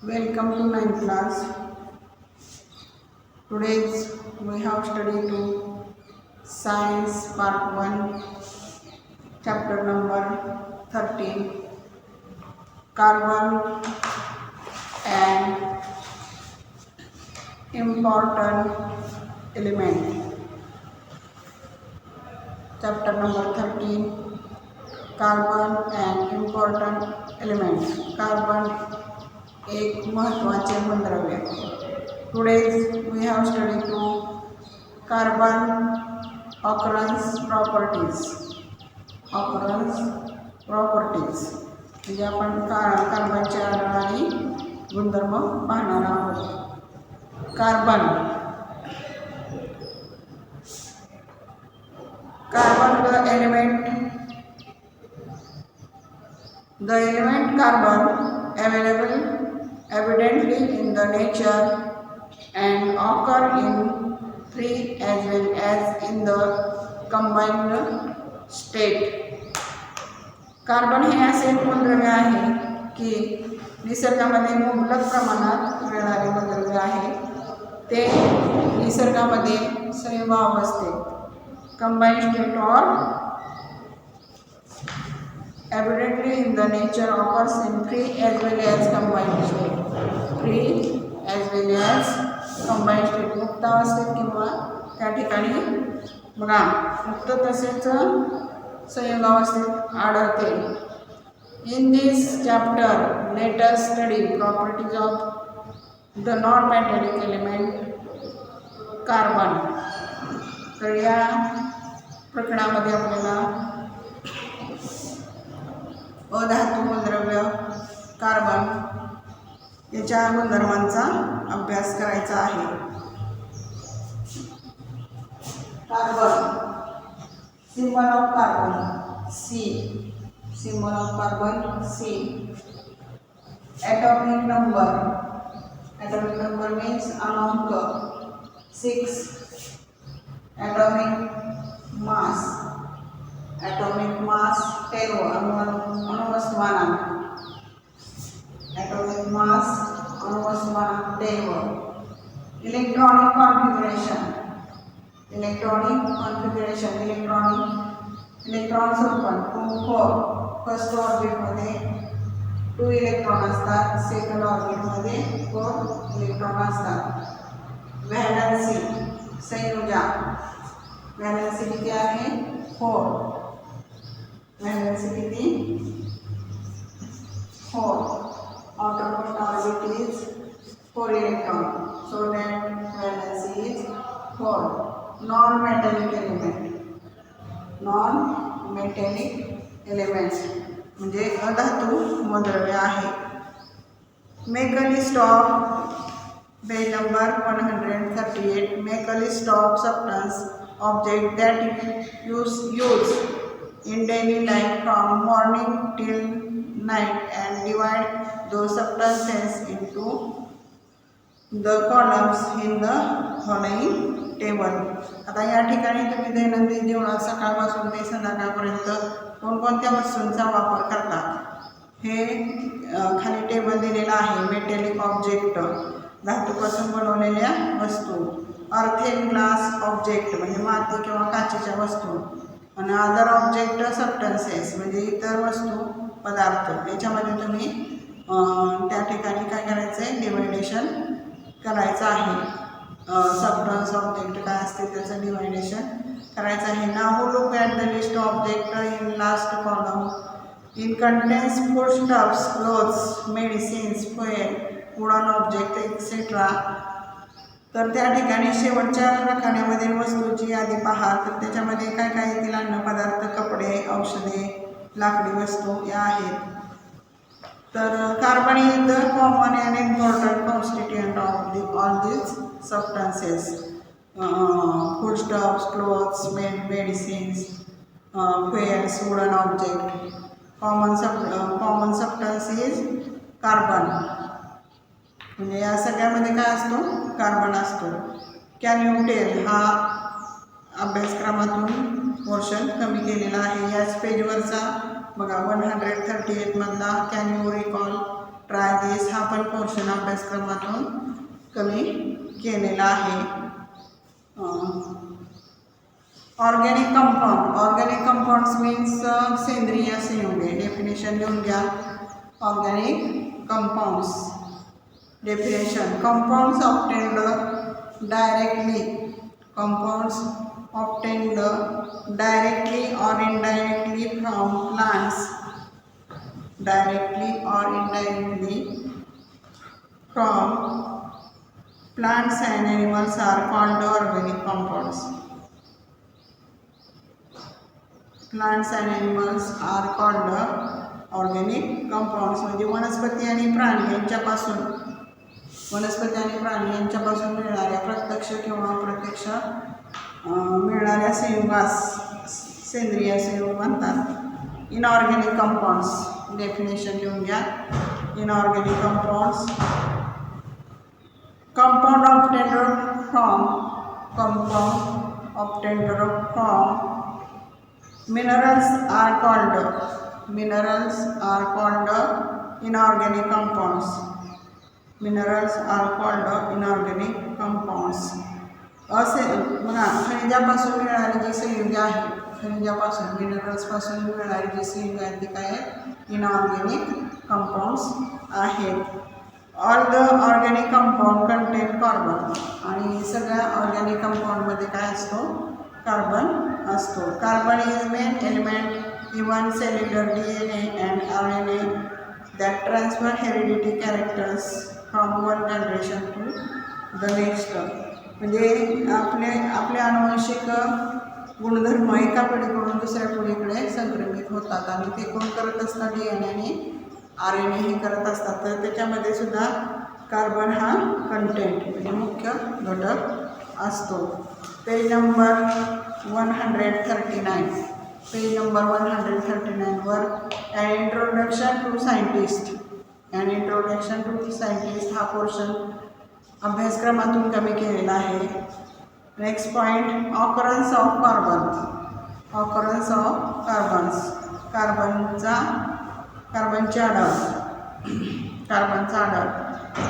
Welcome to ninth class. Today we have studied to Science Part 1, Chapter number 13, Carbon and Important Element. Chapter number 13, Carbon and Important Element. Carbon एक महत्त्वाचे मूलद्रव्य. Today we have studied to carbon occurrence properties. म्हणजे आपण कार्बनचे आढळणारी गुणधर्म पाहणार आहोत. Carbon the element carbon available evidently in the nature and occur in free as well as in the combined state. Carbon हे असे एक मूलद्रव्य आहे की निसर्गामध्ये मुबलक प्रमाणात मिळणारे मूलद्रव्य आहे. ते निसर्गामध्ये संयुग अवस्थेत combined state or evidently in the nature occurs in free as well as combined state. Free as well as combined state. मुक्त अवस्थेत किंवा त्या ठिकाणी बघा मुक्त तसेच संयुग अवस्थेत आढळते. In this chapter let us study properties of the non-metallic element carbon. तर या प्रकरणामध्ये आपल्याला अधातू मूलद्रव्य कार्बन याच्या गुणधर्मांचा अभ्यास करायचा आहे. Carbon symbol of carbon C. Symbol of carbon C. Atomic number means amount 6. Atomic mass 10 अणुवस्तुमानांक. ॲटॉमिक मास अणुवस्तुमानांक 10. इलेक्ट्रॉनिक कॉन्फिगरेशन इलेक्ट्रॉन स्वरूपात 2-4. फर्स्ट ऑर्बिटमध्ये 2 इलेक्ट्रॉन असतात. सेकंड ऑर्बिटमध्ये 4 इलेक्ट्रॉन असतात. व्हॅलन्सी संयोजा व्हॅलन्सी किती आहे 4. व्हॅलन्सी किती 4. outermost orbit is 4 electron, so that valence is 4. non-metallic elements म्हणजे अधातू मूलद्रव्य आहे. make a list of page number 138. make a list of substance object that use in daily life from morning till night and divide those substances into the columns in the following table. आता या ठिकाणी तुम्ही दैनंदिन जीवनात सकाळपासून ते संध्याकाळपर्यंत कोणकोणत्या वस्तूंचा वापर करता हे खाली टेबल दिलेला आहे. मेटॅलिक ऑब्जेक्ट धातूपासून बनवलेल्या वस्तू. अर्थेन ग्लास ऑब्जेक्ट म्हणजे माती किंवा काचेच्या वस्तू. आणि अदर ऑब्जेक्ट सबस्टन्सेस म्हणजे इतर वस्तू पदार्थ. याच्यामध्ये तुम्ही त्या ठिकाणी काय करायचं आहे डिवायडेशन करायचं आहे. सबस्टन्स ऑब्जेक्ट काय असते त्याचं डिवायडेशन करायचं आहे. Now look at the list object in last column. In contains foodstuffs, clothes, medicines, fuel, wooden object etcetera. तर त्या ठिकाणी शेवटच्या रकान्यामधील वस्तूची यादी पहा. तर त्याच्यामध्ये काय काय येतील अन्नपदार्थ, कपडे, औषधे, लाकडी वस्तू या आहेत. तर carbon is the common and important constituent of all these substances. Foodstuffs, clothes, medicines, fuels, wooden object. Common substance is carbon. म्हणजे या सगळ्यामध्ये काय असतो कार्बन असतो. कॅन यू टेल हा अभ्यासक्रमातून पोर्शन कमी केलेला आहे. याच पेजवरचा बघा 138 मधला कॅन यू रिकॉल ट्राय दिस हा पण पोर्शन अभ्यासक्रमातून कमी केलेला आहे. Organic compound. Organic compounds means सेंद्रिय संयुगे. डेफिनेशन लिहून घ्या. Organic compounds definition: compounds obtained directly. Compounds obtained directly or indirectly from plants. Directly or indirectly from plants and animals are called organic compounds. Plants and animals are called organic compounds. म्हणजे वनस्पती आणि प्राणी यांच्यापासून मिळणाऱ्या प्रत्यक्ष किंवा अप्रत्यक्ष मिळणाऱ्या संयुगास सेंद्रिय संयुग म्हणतात. Inorganic compounds. डेफिनेशन लिहून घ्या. Inorganic compounds: compound obtained from minerals are called inorganic compounds. Minerals are called inorganic compounds. बघा, खनिजापासून मिळणारी जी संयुगे आहेत, खनिजापासून मिनरल्सपासून मिळणारी जी संयुगे आहेत ती काय आहेत? इनऑर्गॅनिक कंपाऊंड्स आहेत. All the organic compound content carbon. आणि सगळ्या ऑर्गॅनिक कंपाऊंडमध्ये काय असतो? कार्बन असतो. Carbon is main element even cellular DNA and RNA that transfer heredity characters from one generation to the next. म्हणजे आपले अनुवंशिक गुणधर्म एका पिढीकडून दुसऱ्या पिढीकडे संक्रमित होतात आणि ते कोण करत असतात? DNA आणि RNA हे करत असतात. तर त्याच्यामध्ये सुद्धा कार्बन हा कंटेंट म्हणजे मुख्य घटक असतो. Page number 139. पेज नंबर 139 वर introduction to scientist. Introduction to scientist हा पोर्शन अभ्यासक्रमातून कमी केलेला आहे. Next point: occurrence of carbon. Occurrence of कार्बनचा आढळ.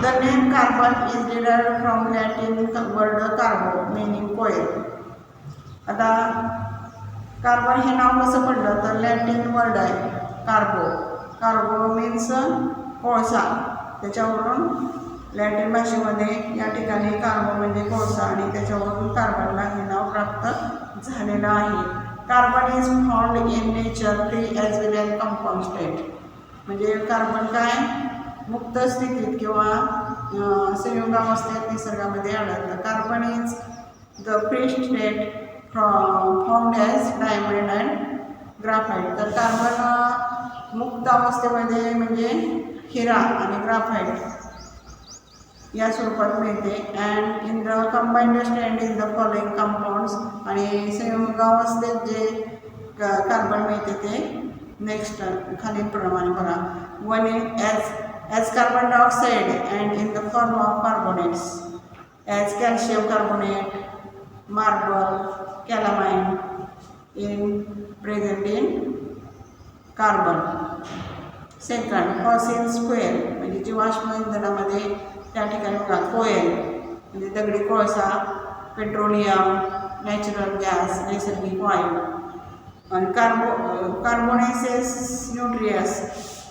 The name carbon is derived from Latin word carbo meaning coal. आता कार्बन हे नाव कसं पडलं तर लॅटिन वर्ड आहे कार्बो. कार्बो मीन्स कोळसा. त्याच्यावरून लॅटिन भाषेमध्ये या ठिकाणी कार्बो म्हणजे कोळसा आणि त्याच्यावरून कार्बनला हे नाव प्राप्त झालेलं आहे. Carbon is found in nature free as well as compound state. म्हणजे कार्बन काय मुक्त स्थितीत किंवा संयुगावस्थेत निसर्गामध्ये आढळतं. Carbon is the free state found as diamond and graphite. तर कार्बन मुक्त अवस्थेमध्ये म्हणजे हिरा आणि ग्राफाईट या स्वरूपात मिळते. And in the combined stand in the following compounds. आणि संयुगावस्थेत जे कार्बन मिळते ते नेक्स्ट खालीलप्रमाणे बघा. One as carbon dioxide and in the form of carbonates as calcium carbonate, marble, calamine in present in carbon. Second fossil square म्हणजे जीवाश्म इंधनामध्ये त्या ठिकाणी बघा कोयल म्हणजे दगडी कोळसा, पेट्रोलियम, नॅचरल गॅस, नैसर्गिक वायू. आणि कार्बोनेसेस न्यूट्रियस.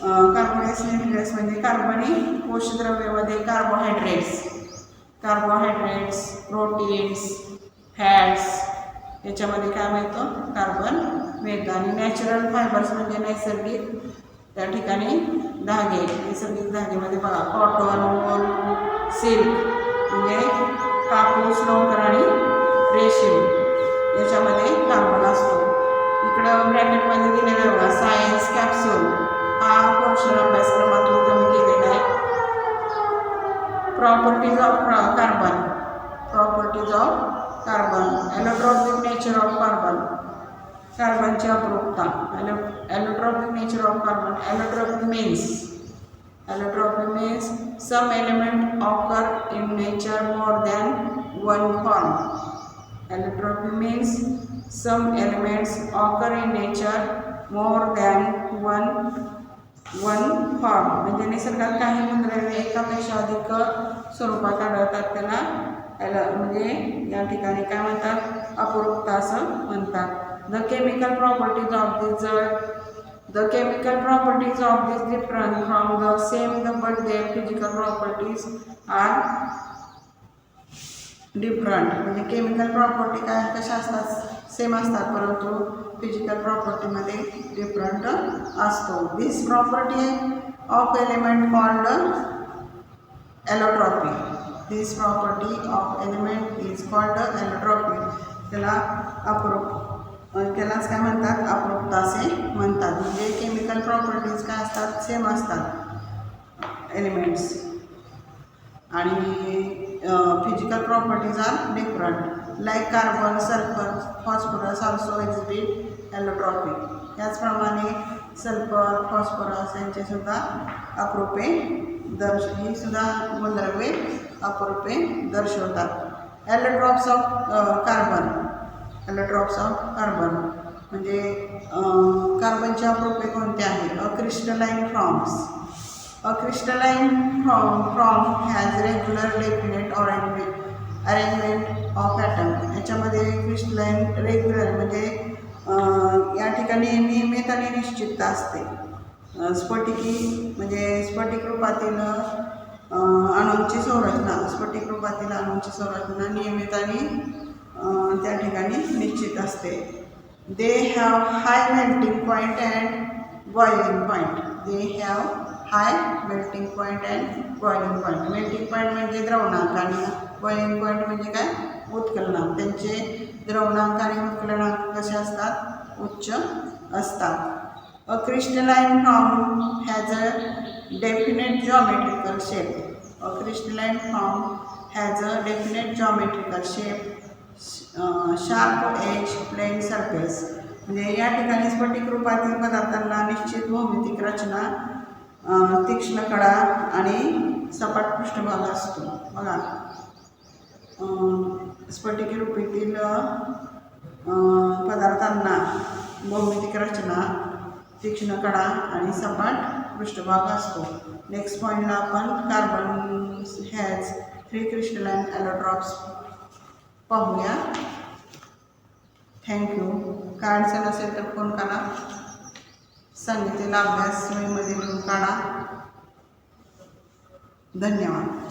न्यूट्रियस म्हणजे कार्बनी पोषकद्रव्यामध्ये कार्बोहायड्रेट्स, प्रोटीन्स, फॅट्स याच्यामध्ये काय मिळतं? कार्बन मिळतं. आणि नॅचरल फायबर्स म्हणजे नैसर्गिक त्या ठिकाणी धागे. नैसर्गिक धागेमध्ये बघा कॉटन, वूल, सिल्क म्हणजे कापूस, लोकर आणि रेशीम याच्यामध्ये कार्बन असतो. इकडं ब्रॅकेटमध्ये दिलेलं बघा सायन्स कॅप्सूल हा पोर्शन अभ्यासक्रमातून कमी केलेला आहे. Properties of carbon. Allotropic nature of carbon. कार्बनची अप्रूपता. Allotropic nature of carbon. Allotropic means some element occur in nature more than one form. Allotropic means some elements occur in nature more than one one form म्हणजे निसर्गात काही मूलद्रव्ये एकापेक्षा अधिक स्वरूपात आढळतात त्याला म्हणजे या ठिकाणी काय म्हणतात, अपरोक्तता असं म्हणतात. The chemical properties of this The chemical properties of this different from the same but their physical properties are different. म्हणजे केमिकल प्रॉपर्टी काय कशा असतात, सेम असतात परंतु फिजिकल प्रॉपर्टीमध्ये डिफरंट असतो. This property of element called allotropy. This property of element is called allotropy. त्यालाच काय म्हणतात, अपरोक्तता असे म्हणतात. म्हणजे केमिकल प्रॉपर्टीज काय असतात, सेम असतात एलिमेंट्स आणि physical properties are different. Like carbon, sulphur, phosphorus also exhibit allotropy. त्याचप्रमाणे सल्फर, फॉस्फरस यांचेसुद्धा अपरूपे ही सुद्धा मूलद्रव्ये अपरूपे दर्शवतात. एलोट्रॉप्स ऑफ कार्बन म्हणजे कार्बनचे अपरूपे कोणते आहेत. Crystalline forms. A crystalline form has regular definite arrangement of atom. याच्यामध्ये क्रिस्टलाइन रेग्युलर म्हणजे या ठिकाणी नियमित आणि निश्चितता असते. स्फटिकी म्हणजे स्फटिक रूपातील अणूंची संरचना नियमित आणि त्या ठिकाणी निश्चित असते. They have high melting point and boiling point. High melting point and boiling point. Melting point म्हणजे द्रवणांक आणि बॉइलिंग पॉईंट म्हणजे काय, उत्कलनांक. त्यांचे द्रवणांक आणि उत्कलनांक कसे असतात, उच्च असतात. A crystalline form has a definite geometrical shape. A crystalline form has a definite geometrical shape, sharp edge, plane surface. म्हणजे या ठिकाणी स्फटिक रूपातील पदार्थांना निश्चित भौमितिक रचना, तीक्ष्ण कडा आणि सपाट पृष्ठभाग असतो. बघा, स्फटिकी रूपातील पदार्थांना भौमितिक रचना, तीक्ष्ण कडा आणि सपाट पृष्ठभाग असतो. नेक्स्ट पॉईंटला आपण कार्बन हॅज 3 क्रिस्टलाइन एलोट्रॉप्स पाहूया. थँक्यू. काय अडचण असेल तर फोन करा. सांगितलेला अभ्यास वहीमध्ये लिहून काढा. धन्यवाद.